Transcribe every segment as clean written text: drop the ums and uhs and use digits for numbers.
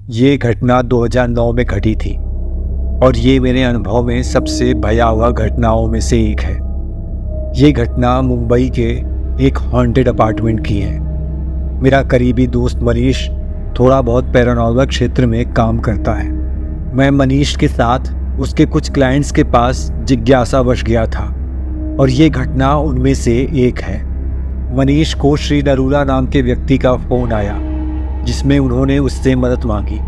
ये घटना 2009 में घटी थी और ये मेरे अनुभव में सबसे भयावह घटनाओं में से एक है। ये घटना मुंबई के एक हॉन्टेड अपार्टमेंट की है। मेरा करीबी दोस्त मनीष थोड़ा बहुत पैरानॉर्मल क्षेत्र में काम करता है। मैं मनीष के साथ उसके कुछ क्लाइंट्स के पास जिज्ञासावश गया था और ये घटना उनमें से एक है। मनीष को श्री नरूला नाम के व्यक्ति का फ़ोन आया जिसमें उन्होंने उससे मदद मांगी।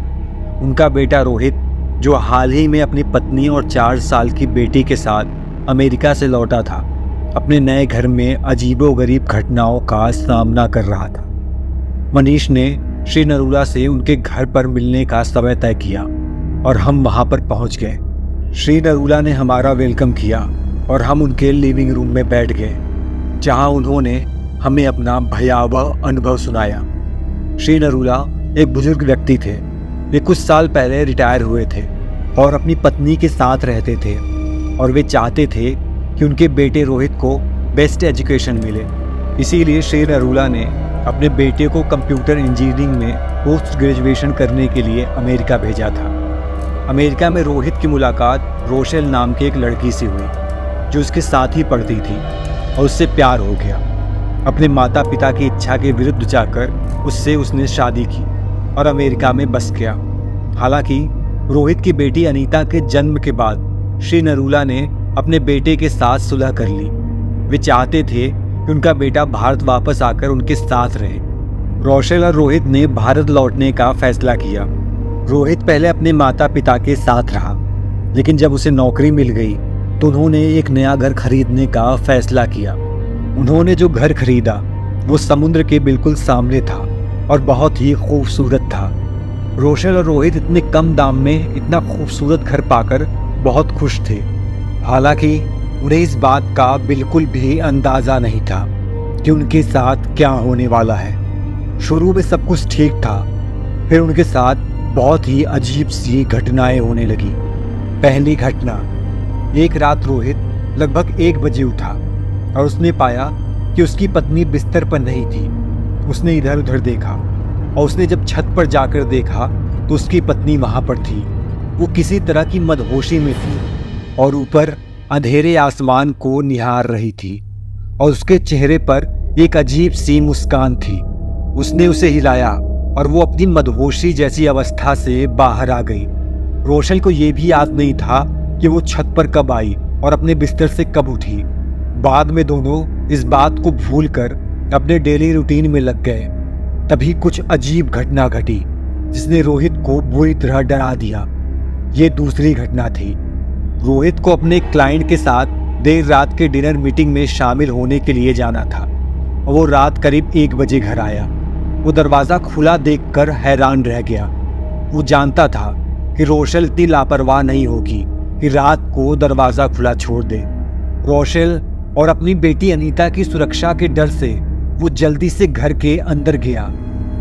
उनका बेटा रोहित, जो हाल ही में अपनी पत्नी और 4 साल की बेटी के साथ अमेरिका से लौटा था, अपने नए घर में अजीबोगरीब घटनाओं का सामना कर रहा था। मनीष ने श्री नरूला से उनके घर पर मिलने का समय तय किया और हम वहां पर पहुंच गए। श्री नरूला ने हमारा वेलकम किया और हम उनके लिविंग रूम में बैठ गए, जहां उन्होंने हमें अपना भयावह अनुभव सुनाया। श्री नरूला एक बुजुर्ग व्यक्ति थे। वे कुछ साल पहले रिटायर हुए थे और अपनी पत्नी के साथ रहते थे और वे चाहते थे कि उनके बेटे रोहित को बेस्ट एजुकेशन मिले। इसीलिए श्री नरूला ने अपने बेटे को कंप्यूटर इंजीनियरिंग में पोस्ट ग्रेजुएशन करने के लिए अमेरिका भेजा था। अमेरिका में रोहित की मुलाकात रोशेल नाम की एक लड़की से हुई, जो उसके साथ ही पढ़ती थी, और उससे प्यार हो गया। अपने माता पिता की इच्छा के विरुद्ध जाकर उससे उसने शादी की और अमेरिका में बस गया। हालांकि रोहित की बेटी अनीता के जन्म के बाद श्री नरूला ने अपने बेटे के साथ सुलह कर ली। वे चाहते थे कि उनका बेटा भारत वापस आकर उनके साथ रहे। रोशेल और रोहित ने भारत लौटने का फैसला किया। रोहित पहले अपने माता पिता के साथ रहा, लेकिन जब उसे नौकरी मिल गई तो उन्होंने एक नया घर खरीदने का फैसला किया। उन्होंने जो घर खरीदा वो समुद्र के बिल्कुल सामने था और बहुत ही खूबसूरत था। रोशेल और रोहित इतने कम दाम में इतना खूबसूरत घर पाकर बहुत खुश थे। हालांकि उन्हें इस बात का बिल्कुल भी अंदाज़ा नहीं था कि उनके साथ क्या होने वाला है। शुरू में सब कुछ ठीक था, फिर उनके साथ बहुत ही अजीब सी घटनाएं होने लगी। पहली घटना, एक रात रोहित लगभग 1 बजे उठा और उसने पाया कि उसकी पत्नी बिस्तर पर नहीं थी। उसने इधर उधर देखा और उसने जब छत पर जाकर देखा तो उसकी पत्नी वहां पर थी। वो किसी तरह की मदहोशी में थी और ऊपर अंधेरे आसमान को निहार रही थी और उसके चेहरे पर एक अजीब सी मुस्कान थी। उसने उसे हिलाया और वो अपनी मदहोशी जैसी अवस्था से बाहर आ गई। रोशेल को ये भी याद नहीं था कि वो छत पर कब आई और अपने बिस्तर से कब उठी। बाद में दोनों इस बात को भूलकर अपने डेली रूटीन में लग गए। तभी कुछ अजीब घटना घटी जिसने रोहित को बुरी तरह डरा दिया। ये दूसरी घटना थी। रोहित को अपने क्लाइंट के साथ देर रात के डिनर मीटिंग में शामिल होने के लिए जाना था और वो रात करीब 1 बजे घर आया। वो दरवाज़ा खुला देखकर हैरान रह गया। वो जानता था कि रोशेल इतनी लापरवाह नहीं होगी कि रात को दरवाज़ा खुला छोड़ दे। रोशेल और अपनी बेटी अनीता की सुरक्षा के डर से वो जल्दी से घर के अंदर गया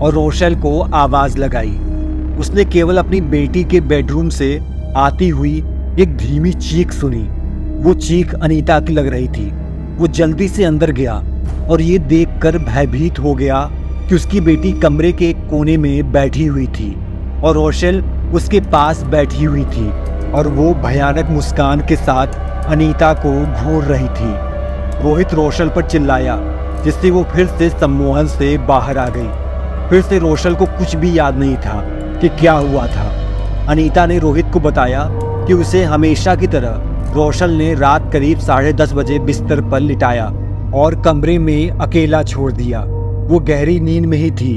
और रोशेल को आवाज लगाई। उसने केवल अपनी बेटी के बेडरूम से आती हुई एक धीमी चीख सुनी। वो चीख अनीता की लग रही थी। वो जल्दी से अंदर गया और ये देखकर भयभीत हो गया कि उसकी बेटी कमरे के एक कोने में बैठी हुई थी और रोशेल उसके पास बैठी हुई थी और वो भयानक मुस्कान के साथ अनीता को घूर रही थी। रोहित रोशेल पर चिल्लाया, जिससे वो फिर से सम्मोहन से बाहर आ गई। फिर से रोशेल को कुछ भी याद नहीं था कि क्या हुआ था। अनीता ने रोहित को बताया कि उसे हमेशा की तरह रोशेल ने रात करीब 10:30 बजे बिस्तर पर लिटाया और कमरे में अकेला छोड़ दिया। वो गहरी नींद में ही थी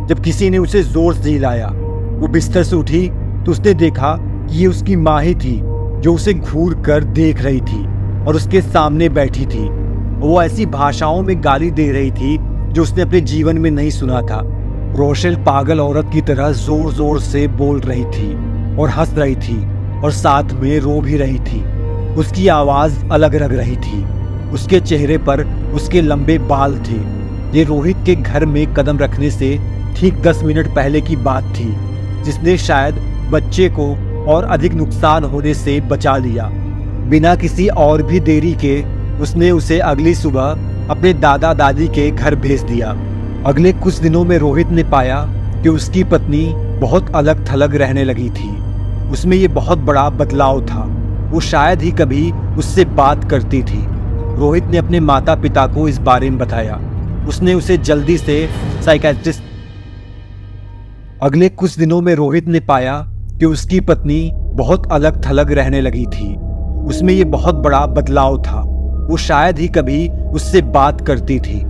जब किसी ने उसे जोर से हिलाया। वो बिस्तर से उठी तो उसने देखा कि ये उसकी माँ ही थी, जो उसे घूर कर देख रही थी और उसके सामने बैठी थी। वो ऐसी भाषाओं में गाली दे रही थी जो उसने अपने जीवन में नहीं सुना था। रोशेल पागल औरत की तरह जोर जोर से बोल रही थी और हंस रही थी और साथ में रो भी रही थी। उसकी आवाज अलग लग रही थी। उसके चेहरे पर उसके लंबे बाल थे। ये रोहित के घर में कदम रखने से ठीक 10 मिनट पहले की बात थी, जिसने शायद बच्चे को और अधिक नुकसान होने से बचा लिया। बिना किसी और भी देरी के उसने उसे अगली सुबह अपने दादा दादी के घर भेज दिया। अगले कुछ दिनों में रोहित ने पाया कि उसकी पत्नी बहुत अलग थलग रहने लगी थी। उसमें ये बहुत बड़ा बदलाव था। वो शायद ही कभी उससे बात करती थी। रोहित ने अपने माता पिता को इस बारे में बताया। उसने उसे जल्दी से साइकियाट्रिस्ट। अगले कुछ दिनों में रोहित ने पाया कि उसकी पत्नी बहुत अलग थलग रहने लगी थी। उसमें ये बहुत बड़ा बदलाव था। वो शायद ही कभी उससे बात करती थी।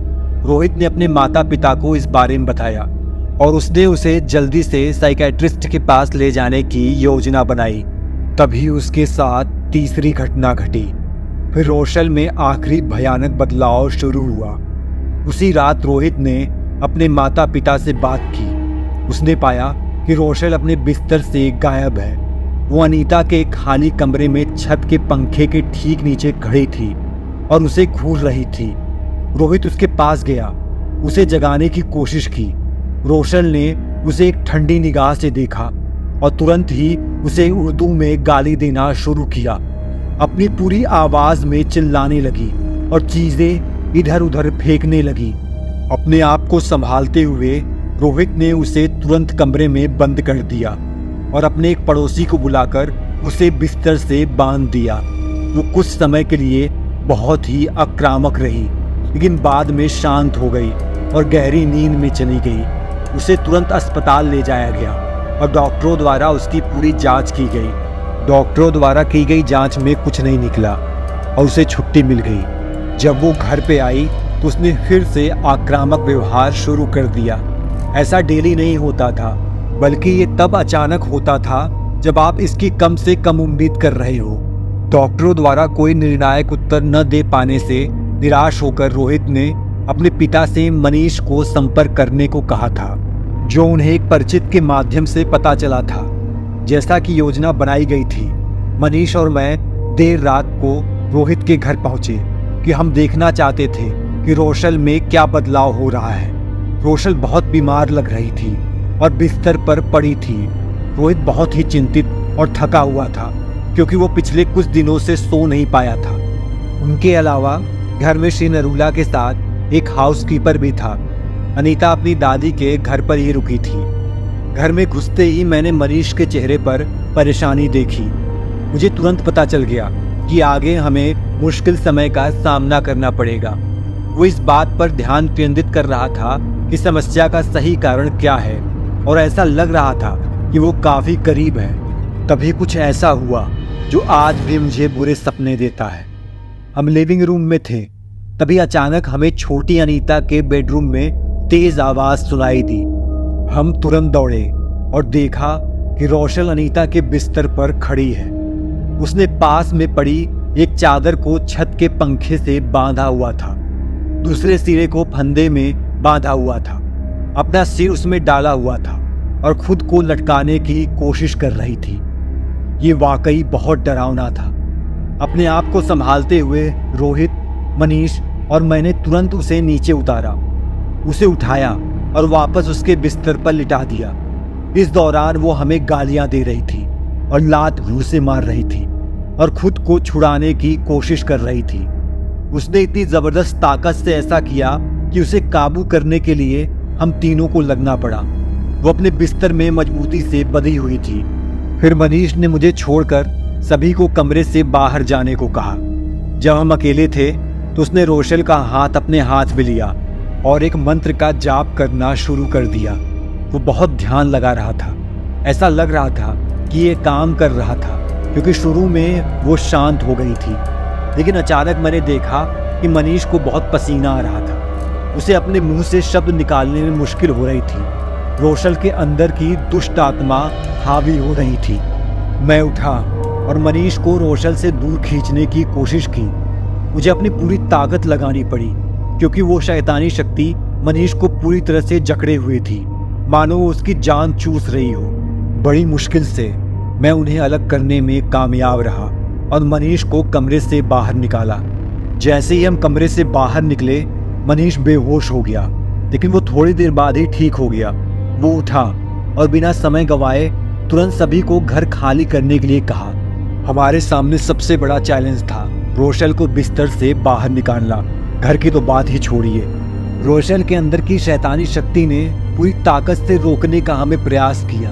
रोहित ने अपने माता पिता को इस बारे में बताया और उसने उसे जल्दी से साइकियाट्रिस्ट के पास ले जाने की योजना बनाई। तभी उसके साथ तीसरी घटना घटी। फिर रोशल में आखिरी भयानक बदलाव शुरू हुआ। उसी रात रोहित ने अपने माता पिता से बात की। उसने पाया कि रोशल अपने बिस्तर से गायब है। वो अनीता के खाली कमरे में छत के पंखे के ठीक नीचे खड़ी थी और उसे घूर रही थी। रोहित उसके पास गया, उसे जगाने की कोशिश की। रोशल ने उसे एक ठंडी निगाह से देखा और तुरंत ही उसे उर्दू में गाली देना शुरू किया। अपनी पूरी आवाज में चिल्लाने लगी और चीजें इधर उधर फेंकने लगी। अपने आप को संभालते हुए रोहित ने उसे तुरंत कमरे में बंद कर दिया और अपने एक पड़ोसी को बुलाकर उसे बिस्तर से बांध दिया। वो कुछ समय के लिए बहुत ही आक्रामक रही, लेकिन बाद में शांत हो गई और गहरी नींद में चली गई। उसे तुरंत अस्पताल ले जाया गया और डॉक्टरों द्वारा उसकी पूरी जांच की गई। डॉक्टरों द्वारा की गई जांच में कुछ नहीं निकला और उसे छुट्टी मिल गई। जब वो घर पे आई तो उसने फिर से आक्रामक व्यवहार शुरू कर दिया। ऐसा डेली नहीं होता था, बल्कि ये तब अचानक होता था जब आप इसकी कम से कम उम्मीद कर रहे हो। डॉक्टरों द्वारा कोई निर्णायक उत्तर न दे पाने से निराश होकर रोहित ने अपने पिता से मनीष को संपर्क करने को कहा था, जो उन्हें एक परिचित के माध्यम से पता चला था। जैसा कि योजना बनाई गई थी, मनीष और मैं देर रात को रोहित के घर पहुंचे कि हम देखना चाहते थे कि रोशल में क्या बदलाव हो रहा है। रोशल बहुत बीमार लग रही थी और बिस्तर पर पड़ी थी। रोहित बहुत ही चिंतित और थका हुआ था क्योंकि वो पिछले कुछ दिनों से सो नहीं पाया था। उनके अलावा घर में श्री नरूला के साथ एक हाउसकीपर भी था। अनीता अपनी दादी के घर पर ही रुकी थी। घर में घुसते ही मैंने मनीष के चेहरे पर परेशानी देखी। मुझे तुरंत पता चल गया कि आगे हमें मुश्किल समय का सामना करना पड़ेगा। वो इस बात पर ध्यान केंद्रित कर रहा था कि समस्या का सही कारण क्या है और ऐसा लग रहा था कि वो काफी करीब है। तभी कुछ ऐसा हुआ जो आज भी मुझे बुरे सपने देता है। हम लिविंग रूम में थे, तभी अचानक हमें छोटी अनीता के बेडरूम में तेज आवाज सुनाई दी। हम तुरंत दौड़े और देखा कि रोशल अनीता के बिस्तर पर खड़ी है। उसने पास में पड़ी एक चादर को छत के पंखे से बांधा हुआ था, दूसरे सिरे को फंदे में बांधा हुआ था, अपना सिर उसमें डाला हुआ था और खुद को लटकाने की कोशिश कर रही थी। ये वाकई बहुत डरावना था। अपने आप को संभालते हुए रोहित, मनीष और मैंने तुरंत उसे नीचे उतारा, उसे उठाया और वापस उसके बिस्तर पर लिटा दिया। इस दौरान वो हमें गालियां दे रही थी और लात घूंसे मार रही थी और खुद को छुड़ाने की कोशिश कर रही थी। उसने इतनी जबरदस्त ताकत से ऐसा किया कि उसे काबू करने के लिए हम तीनों को लगना पड़ा। वो अपने बिस्तर में मजबूती से बंधी हुई थी। फिर मनीष ने मुझे छोड़कर सभी को कमरे से बाहर जाने को कहा। जब हम अकेले थे तो उसने रोशल का हाथ अपने हाथ में लिया और एक मंत्र का जाप करना शुरू कर दिया। वो बहुत ध्यान लगा रहा था। ऐसा लग रहा था कि ये काम कर रहा था, क्योंकि शुरू में वो शांत हो गई थी, लेकिन अचानक मैंने देखा कि मनीष को बहुत पसीना आ रहा था। उसे अपने मुंह से शब्द निकालने में मुश्किल हो रही थी। रोशल के अंदर की दुष्ट आत्मा हावी हो रही थी। मैं उठा और मनीष को रोशल से दूर खींचने की कोशिश की। मुझे अपनी पूरी ताकत लगानी पड़ी, क्योंकि वो शैतानी शक्ति मनीष को पूरी तरह से जकड़े हुए थी, मानो वो उसकी जान चूस रही हो। बड़ी मुश्किल से मैं उन्हें अलग करने में कामयाब रहा और मनीष को कमरे से बाहर निकाला। जैसे ही हम कमरे से बाहर निकले, मनीष बेहोश हो गया, लेकिन वो थोड़ी देर बाद ही ठीक हो गया। वो उठा और बिना समय गंवाए तुरंत सभी को घर खाली करने के लिए कहा। हमारे सामने सबसे बड़ा चैलेंज था रोशल को बिस्तर से बाहर निकालना। घर की तो बात ही छोड़िए, रोशल के अंदर की शैतानी शक्ति ने पूरी ताकत से रोकने का हमें प्रयास किया,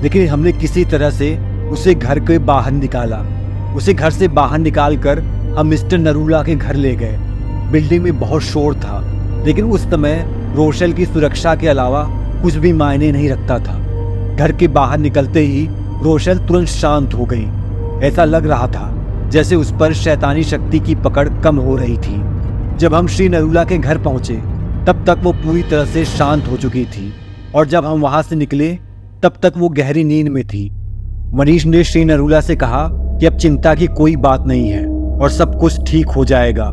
लेकिन हमने किसी तरह से उसे घर के बाहर निकाला। उसे घर से बाहर निकालकर हम मिस्टर नरूला के घर ले गए। बिल्डिंग में बहुत शोर था, लेकिन उस समय रोशल की सुरक्षा के अलावा कुछ भी मायने नहीं रखता था। घर के बाहर निकलते ही रोशल तुरंत शांत हो गई। ऐसा लग रहा था जैसे उस पर शैतानी शक्ति की पकड़ कम हो रही थी। जब हम श्री नरूला के घर पहुंचे तब तक वो पूरी तरह से शांत हो चुकी थी, और जब हम वहां से निकले तब तक वो गहरी नींद में थी। मनीष ने श्री नरूला से कहा कि अब चिंता की कोई बात नहीं है और सब कुछ ठीक हो जाएगा।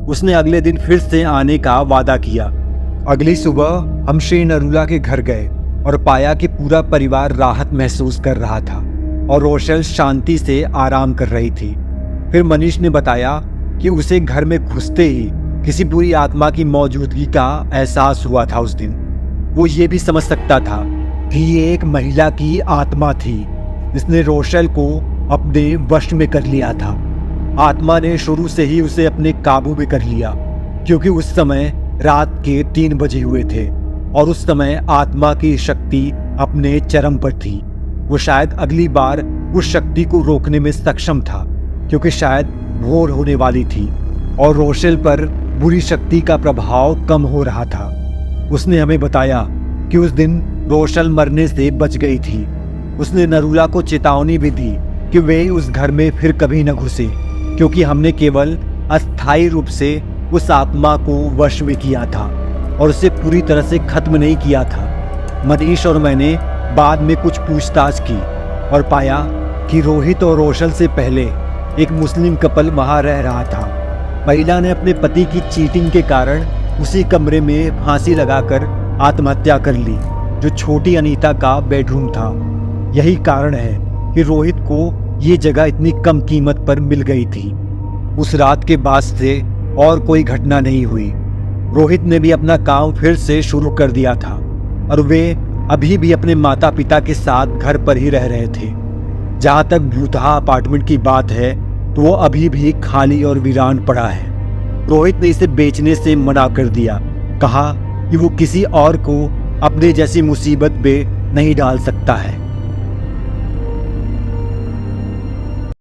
उसने अगले दिन फिर से आने का वादा किया। अगली सुबह हम श्री नरूला के घर गए और पाया कि पूरा परिवार राहत महसूस कर रहा था और रोशल शांति से आराम कर रही थी। फिर मनीष ने बताया कि उसे घर में घुसते ही किसी बुरी आत्मा की मौजूदगी का एहसास हुआ था। उस दिन वो ये भी समझ सकता था कि ये एक महिला की आत्मा थी जिसने रोशल को अपने वश में कर लिया था। आत्मा ने शुरू से ही उसे अपने काबू में कर लिया, क्योंकि उस समय रात के 3 बजे हुए थे और उस समय आत्मा की शक्ति अपने चरम पर थी। वो शायद अगली बार उस शक्ति को रोकने में सक्षम था, क्योंकि शायद भोर होने वाली थी और रोशल पर बुरी शक्ति का प्रभाव कम हो रहा था। उसने हमें बताया कि उस दिन रोशल मरने से बच गई थी। उसने नरूला को चेतावनी भी दी कि वे उस घर में फिर कभी न घुसे, क्योंकि हमने केवल अस्थायी रूप से उस आत्मा को वश में किया था और उसे पूरी तरह से खत्म नहीं किया था। मनीष और मैंने बाद में कुछ पूछताछ की और पाया कि रोहित और रोशल से पहले एक मुस्लिम कपल वहां रह रहा था। महिला ने अपने पति की चीटिंग के कारण उसी कमरे में फांसी लगाकर आत्महत्या कर ली, जो छोटी अनीता का बेडरूम था। यही कारण है कि रोहित को ये जगह इतनी कम कीमत पर मिल गई थी। उस रात के बाद से और कोई घटना नहीं हुई। रोहित ने भी अपना काम फिर से शुरू कर दिया था और वे अभी भी अपने माता पिता के साथ घर पर ही रह रहे थे। जहाँ तक भूतहा अपार्टमेंट की बात है तो वो अभी भी खाली और वीरान पड़ा है। रोहित ने इसे बेचने से मना कर दिया, कहा कि वो किसी और को अपने जैसी मुसीबत में नहीं डाल सकता है।